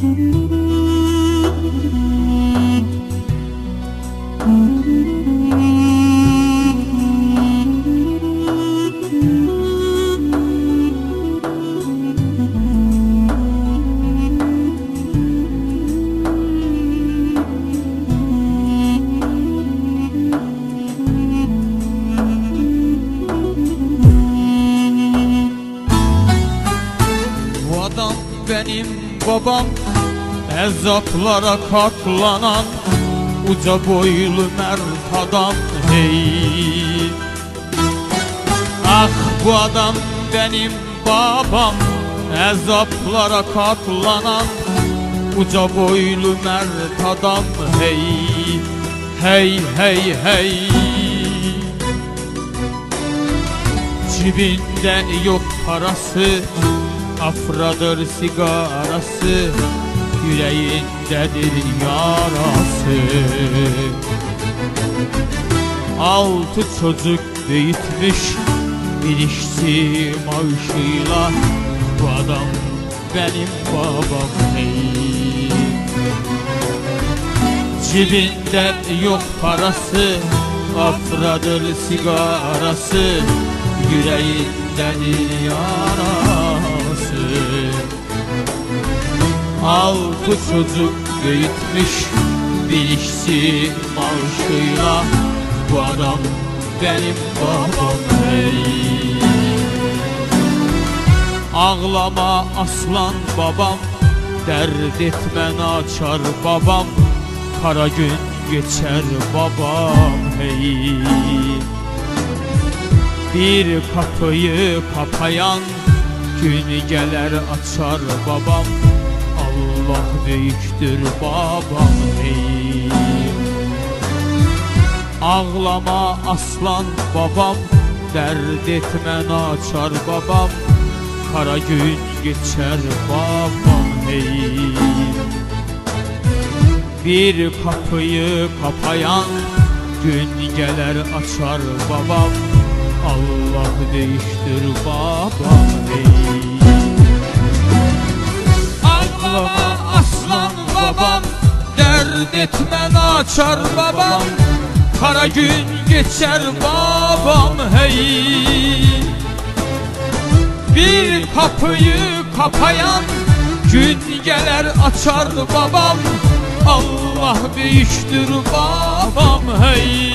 Benim babam, ezaplara katlanan uca boylu mert adam, hey. Ah bu adam benim babam, ezaplara katlanan uca boylu mert adam, hey. Hey hey hey. Cibinde yok parası, afradır sigarası, yüreğindedir yarası. 6 çocuk büyütmüş bir işçi maaşıyla, bu adam benim babam, hey. Cibinde yok parası, afradır sigarası, yüreğindedir yarası. 6 çocuk büyütmüş bir işçi maaşıyla, bu adam benim babam, hey. Ağlama aslan babam, dert etme naçar babam, kara gün geçer babam, hey. Bir kapıyı kapayan gün gelir açar babam, Allah büyüktür babam, hey. Ağlama aslan babam, dert etme naçar babam, kara gün geçer babam, hey. Bir kapıyı kapayan gün gelir açar babam, Allah değiştir babam, hey. Ağlama aslan babam, dert etme naçar babam, kara gün geçer babam, hey. Bir kapıyı kapayan gün gelir açar babam, Allah büyüktür babam, hey.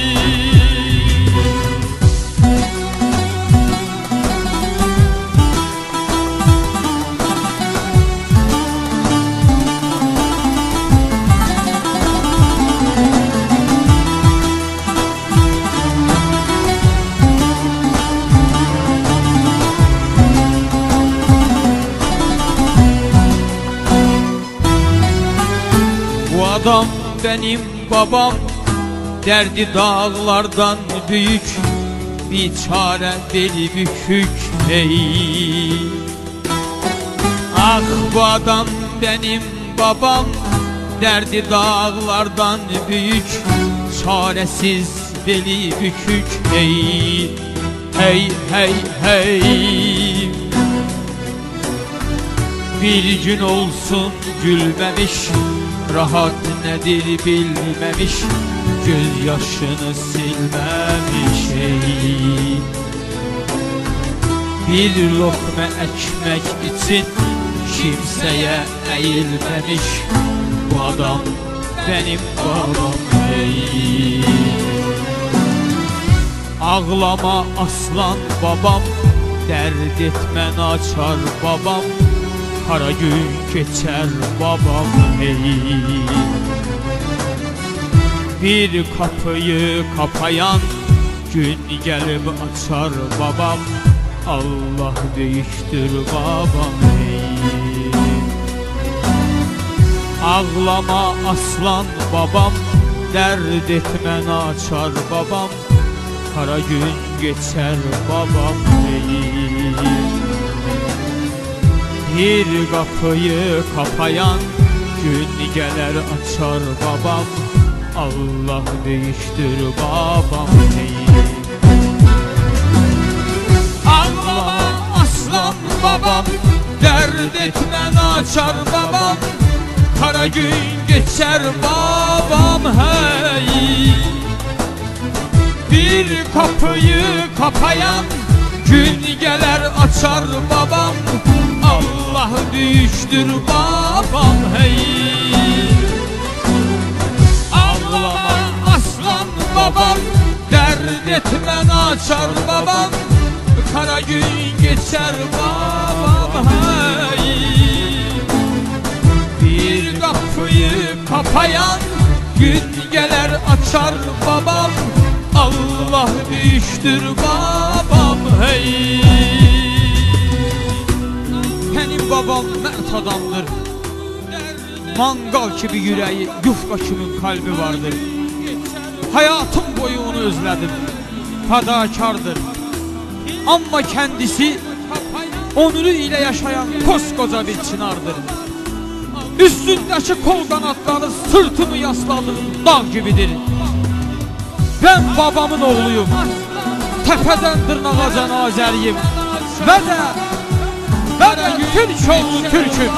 Bu adam benim babam, derdi dağlardan büyük, bir çare beli bükük, hey. Ah bu adam benim babam, derdi dağlardan büyük, çaresiz beli bükük, hey. Hey hey hey. Bir gün olsun gülmemiş, rahat nedir bilmemiş, gözyaşını silmemiş, hey. Bir lokma ekmek için kimseye eğilmemiş, bu adam benim babam, hey. Ağlama aslan babam, dert etme naçar babam, kara gün geçer babam, hey. Bir kapıyı kapayan gün gelip açar babam, Allah büyüktür babam, hey. Ağlama aslan babam, dert etme naçar babam, kara gün geçer babam, hey. Bir kapıyı kapayan gün gelir açar babam, Allah büyüktür babam, hey. Ağlama aslan babam, dert etme naçar babam, Kara gün geçer babam hey. Bir kapıyı kapayan gün gelir açar babam. Allah düştür babam hey. Ağlama aslan babam, dert etmen açar babam. Kara gün geçer babam hey. Bir kapıyı kapayan gün gelir açar babam. Allah düştür babam hey. Benim babam mert adamdır. Mangal gibi yüreği, yufka kimin kalbi vardır. Hayatım boyu onu özledim. Fedakardır. Ama kendisi onuru ile yaşayan koskoca bir çınardır. Üstündeki kol kanatları sırtımı yasladığım dağ gibidir. Ben babamın oğluyum. Tepeden dırnağa cenazeriyim. Ve de Türk oğlu Türk'üm.